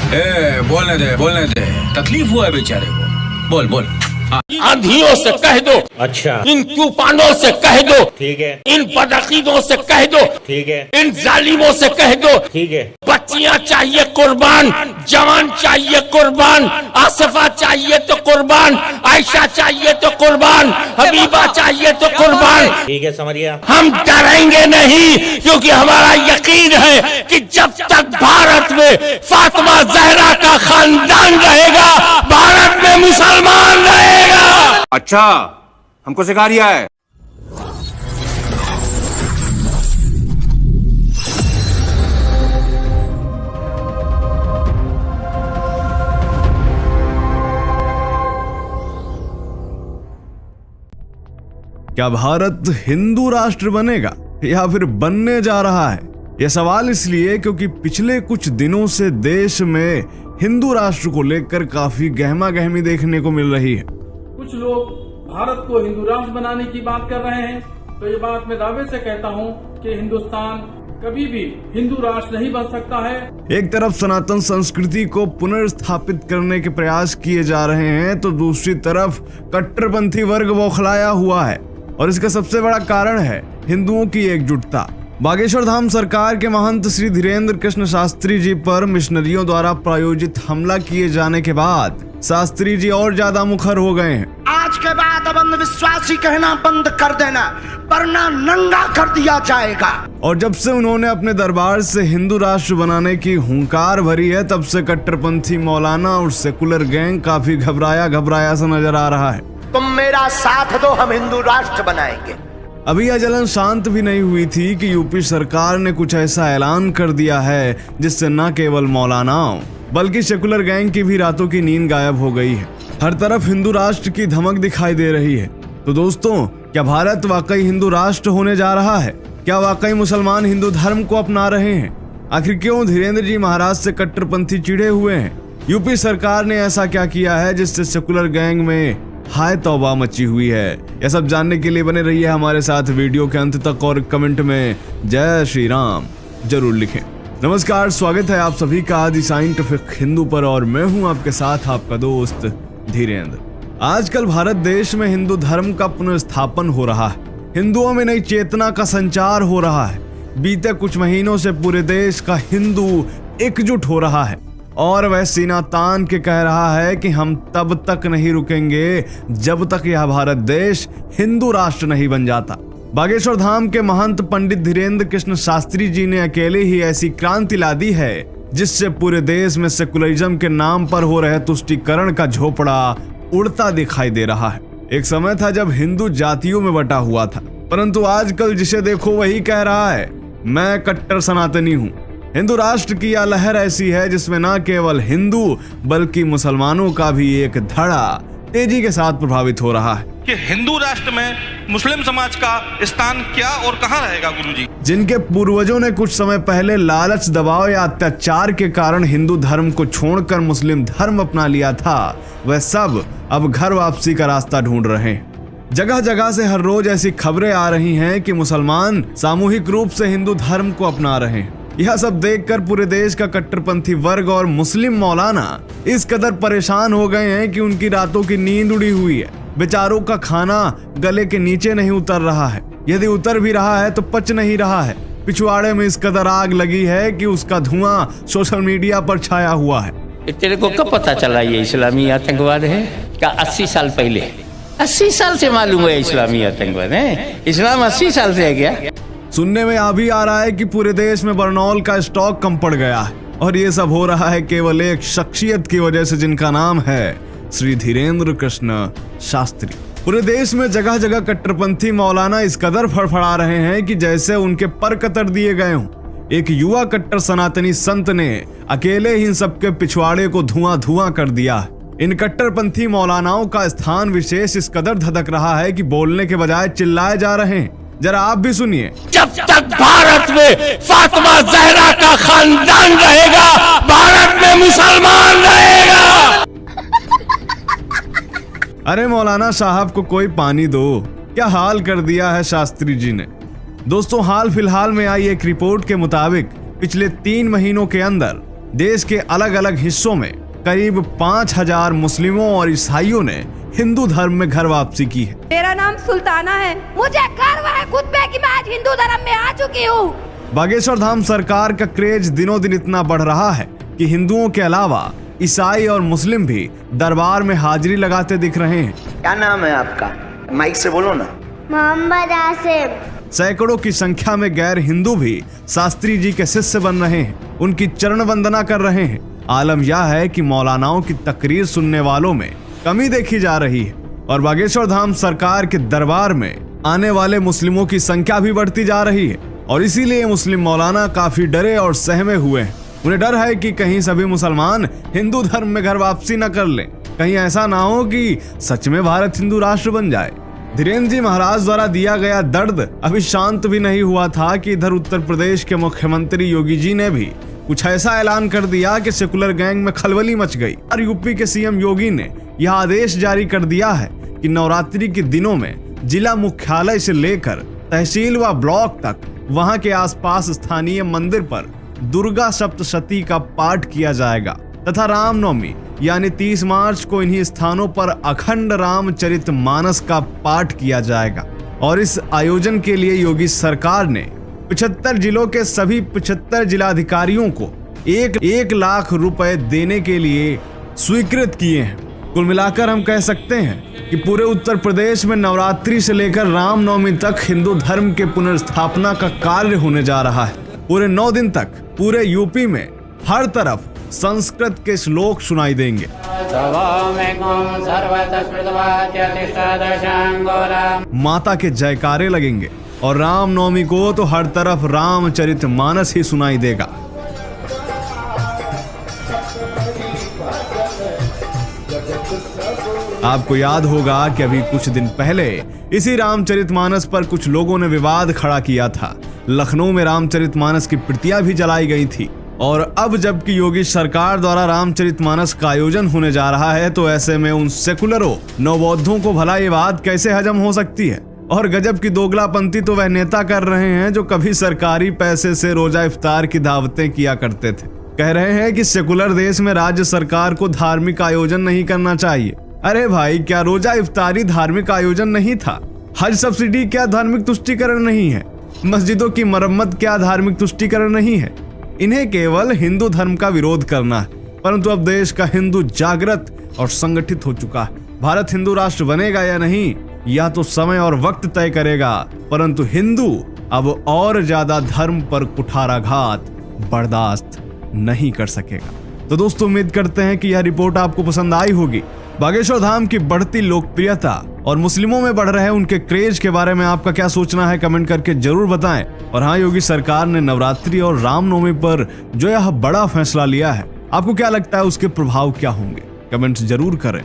बोलने दे, तकलीफ हुआ है बेचारे को। बोल बोल। आंधियों से कह दो, अच्छा, इन तूफानों से कह दो, ठीक है, इन बदअकीदों से कह दो, ठीक है, इन जालिमों से कह दो, ठीक है। बच्चियां चाहिए कुर्बान, जवान चाहिए कुर्बान, आसिफा चाहिए तो कुर्बान, आयशा चाहिए तो कुर्बान, हबीबा चाहिए तो कुर्बान। ठीक है, समझ गया। हम डरेंगे नहीं, क्योंकि हमारा यकीन है कि जब तक भारत में फातिमा जहरा का खानदान रहेगा, भारत में मुसलमान रहेगा। अच्छा, हमको सिखा रिया है। क्या भारत हिंदू राष्ट्र बनेगा या फिर बनने जा रहा है? यह सवाल इसलिए क्योंकि पिछले कुछ दिनों से देश में हिंदू राष्ट्र को लेकर काफी गहमा गहमी देखने को मिल रही है। कुछ लोग भारत को हिंदू राष्ट्र बनाने की बात कर रहे हैं, तो ये बात मैं दावे से कहता हूँ कि हिंदुस्तान कभी भी हिंदू राष्ट्र नहीं बन सकता है। एक तरफ सनातन संस्कृति को पुनर्स्थापित करने के प्रयास किए जा रहे हैं, तो दूसरी तरफ कट्टरपंथी वर्ग बौखलाया हुआ है, और इसका सबसे बड़ा कारण है हिंदुओं की एकजुटता। बागेश्वर धाम सरकार के महंत श्री धीरेन्द्र कृष्ण शास्त्री जी पर मिशनरियों द्वारा प्रायोजित हमला किए जाने के बाद शास्त्री जी और ज्यादा मुखर हो गए हैं। आज के बाद अब अंधविश्वासी कहना बंद कर देना, वरना नंगा कर दिया जाएगा। और जब से उन्होंने अपने दरबार से हिंदू राष्ट्र बनाने की हुंकार भरी है, तब से कट्टरपंथी मौलाना और सेकुलर गैंग काफी घबराया सा नजर आ रहा है। तुम मेरा साथ दो, हम हिंदू राष्ट्र बनाएंगे। अभी यह जलन शांत भी नहीं हुई थी कि यूपी सरकार ने कुछ ऐसा ऐलान कर दिया है जिससे न केवल मौलानाओं बल्कि सेकुलर गैंग की भी रातों की नींद गायब हो गई है। हर तरफ हिंदू राष्ट्र की धमक दिखाई दे रही है। तो दोस्तों, क्या भारत वाकई हिंदू राष्ट्र होने जा रहा है? क्या वाकई मुसलमान हिंदू धर्म को अपना रहे हैं? आखिर क्यों धीरेन्द्र जी महाराज से कट्टरपंथी चिढ़े हुए हैं? यूपी सरकार ने ऐसा क्या किया है जिससे सेकुलर गैंग में हाय तौबा मची हुई है? यह सब जानने के लिए बने रहिए हमारे साथ वीडियो के अंत तक, और कमेंट में जय श्री राम जरूर लिखें। नमस्कार, स्वागत है आप सभी का आदि साइंटिफिक हिंदू पर, और मैं हूं आपके साथ आपका दोस्त धीरेन्द्र। आजकल भारत देश में हिंदू धर्म का पुनर्स्थापन हो रहा है, हिंदुओं में नई चेतना का संचार हो रहा है। बीते कुछ महीनों से पूरे देश का हिंदू एकजुट हो रहा है, और वह सीना तान के कह रहा है कि हम तब तक नहीं रुकेंगे जब तक यह भारत देश हिंदू राष्ट्र नहीं बन जाता। बागेश्वर धाम के महंत पंडित धीरेन्द्र कृष्ण शास्त्री जी ने अकेले ही ऐसी क्रांति ला दी है जिससे पूरे देश में सेकुलरिज्म के नाम पर हो रहे तुष्टीकरण का झोपड़ा उड़ता दिखाई दे रहा है। एक समय था जब हिंदू जातियों में बटा हुआ था, परंतु आजकल जिसे देखो वही कह रहा है मैं कट्टर सनातनी हूँ। हिंदू राष्ट्र की यह लहर ऐसी है जिसमें न केवल हिंदू बल्कि मुसलमानों का भी एक धड़ा तेजी के साथ प्रभावित हो रहा है कि हिंदू राष्ट्र में मुस्लिम समाज का स्थान क्या और कहां रहेगा। गुरुजी, जिनके पूर्वजों ने कुछ समय पहले लालच, दबाव या अत्याचार के कारण हिंदू धर्म को छोड़कर मुस्लिम धर्म अपना लिया था, वह सब अब घर वापसी का रास्ता ढूंढ रहे हैं। जगह जगह से हर रोज ऐसी खबरें आ रही हैं कि मुसलमान सामूहिक रूप से हिंदू धर्म को अपना रहे हैं। यह सब देखकर पूरे देश का कट्टरपंथी वर्ग और मुस्लिम मौलाना इस कदर परेशान हो गए हैं कि उनकी रातों की नींद उड़ी हुई है। बेचारों का खाना गले के नीचे नहीं उतर रहा है, यदि उतर भी रहा है तो पच नहीं रहा है। पिछवाड़े में इस कदर आग लगी है कि उसका धुआं सोशल मीडिया पर छाया हुआ है। तेरे को कब पता चला ये इस्लामी आतंकवाद है? क्या 80 साल पहले? 80 साल से मालूम है इस्लामी आतंकवाद है? इस्लाम 80 साल से है क्या? सुनने में आ भी आ रहा है कि पूरे देश में बरनौल का स्टॉक कम पड़ गया है, और ये सब हो रहा है केवल एक शख्सियत की वजह से जिनका नाम है श्री धीरेन्द्र कृष्ण शास्त्री। पूरे देश में जगह जगह कट्टरपंथी मौलाना इस कदर फड़फड़ा रहे हैं कि जैसे उनके पर कतर दिए गए हों। एक युवा कट्टर सनातनी संत ने अकेले ही इन सबके पिछवाड़े को धुआं धुआं कर दिया। इन कट्टरपंथी मौलानाओं का स्थान विशेष इस कदर धधक रहा है कि बोलने के बजाय चिल्लाए जा रहे हैं। जरा आप भी सुनिए। जब तक भारत में फातिमा जहरा का खानदान रहेगा, भारत में मुसलमान रहेगा। अरे मौलाना साहब को कोई पानी दो, क्या हाल कर दिया है शास्त्री जी ने। दोस्तों, हाल फिलहाल में आई एक रिपोर्ट के मुताबिक पिछले 3 महीनों के अंदर देश के अलग अलग हिस्सों में करीब 5000 मुस्लिमों और ईसाइयों ने हिंदू धर्म में घर वापसी की है। मेरा नाम सुल्ताना है। मुझे गर्व है खुद पे कि मैं आज हिंदू धर्म में आ चुकी हूँ। बागेश्वर धाम सरकार का क्रेज दिनों दिन इतना बढ़ रहा है कि हिंदुओं के अलावा ईसाई और मुस्लिम भी दरबार में हाजिरी लगाते दिख रहे हैं। क्या नाम है आपका? माइक से बोलो ना। मोहम्मद आसिफ। सैकड़ों की संख्या में गैर हिंदू भी शास्त्री जी के शिष्य बन रहे हैं, उनकी चरण वंदना कर रहे हैं। आलम यह है कि मौलानाओं की तकरीर सुनने वालों में कमी देखी जा रही है और बागेश्वर धाम सरकार के दरबार में आने वाले मुस्लिमों की संख्या भी बढ़ती जा रही है और इसीलिए मुस्लिम मौलाना काफी डरे और सहमे हुए हैं। उन्हें डर है कि कहीं सभी मुसलमान हिंदू धर्म में घर वापसी न कर लें, कहीं ऐसा ना हो कि सच में भारत हिंदू राष्ट्र बन जाए। धीरेन्द्र जी महाराज द्वारा दिया गया दर्द अभी शांत भी नहीं हुआ था कि इधर उत्तर प्रदेश के मुख्यमंत्री योगी जी ने भी कुछ ऐसा ऐलान कर दिया कि सेकुलर गैंग में खलबली मच गई और यूपी के सीएम योगी ने यह आदेश जारी कर दिया है कि नवरात्रि के दिनों में जिला मुख्यालय से लेकर तहसील व ब्लॉक तक वहां के आसपास स्थानीय मंदिर पर दुर्गा सप्तशती का पाठ किया जाएगा तथा रामनवमी यानी 30 मार्च को इन्हीं स्थानों पर अखंड रामचरितमानस का पाठ किया जाएगा। और इस आयोजन के लिए योगी सरकार ने 75 जिलों के सभी 75 जिलाधिकारियों को 1 लाख रुपए देने के लिए स्वीकृत किए हैं। कुल मिलाकर हम कह सकते हैं कि पूरे उत्तर प्रदेश में नवरात्रि से लेकर रामनवमी तक हिंदू धर्म के पुनर्स्थापना का कार्य होने जा रहा है। पूरे 9 दिन तक पूरे यूपी में हर तरफ संस्कृत के श्लोक सुनाई देंगे। माता के जयकारे लगेंगे और रामनवमी को तो हर तरफ रामचरितमानस ही सुनाई देगा। आपको याद होगा कि अभी कुछ दिन पहले इसी रामचरितमानस पर कुछ लोगों ने विवाद खड़ा किया था। लखनऊ में रामचरितमानस की प्रतियां भी जलाई गई थी और अब जबकि योगी सरकार द्वारा रामचरितमानस का आयोजन होने जा रहा है तो ऐसे में उन सेकुलरों नवबौद्धों को भला ये बात कैसे हजम हो सकती है। और गजब की दोगलापंती तो वह नेता कर रहे हैं जो कभी सरकारी पैसे से रोजा इफ्तार की दावतें किया करते थे। कह रहे हैं कि सेकुलर देश में राज्य सरकार को धार्मिक आयोजन नहीं करना चाहिए। अरे भाई, क्या रोजा इफ्तारी धार्मिक आयोजन नहीं था? हज सब्सिडी क्या धार्मिक तुष्टीकरण नहीं है? मस्जिदों की मरम्मत क्या धार्मिक तुष्टीकरण नहीं है? इन्हें केवल हिंदू धर्म का विरोध करना है। परंतु अब देश का हिंदू जागृत और संगठित हो चुका है। भारत हिंदू राष्ट्र बनेगा या नहीं, यह तो समय और वक्त तय करेगा, परंतु हिंदू अब और ज्यादा धर्म पर कुठाराघात बर्दाश्त नहीं कर सकेगा। तो दोस्तों, उम्मीद करते हैं कि यह रिपोर्ट आपको पसंद आई होगी। बागेश्वर धाम की बढ़ती लोकप्रियता और मुस्लिमों में बढ़ रहे उनके क्रेज के बारे में आपका क्या सोचना है, कमेंट करके जरूर बताएं। और हाँ, योगी सरकार ने नवरात्रि और रामनवमी पर जो यह बड़ा फैसला लिया है, आपको क्या लगता है उसके प्रभाव क्या होंगे, कमेंट जरूर करें।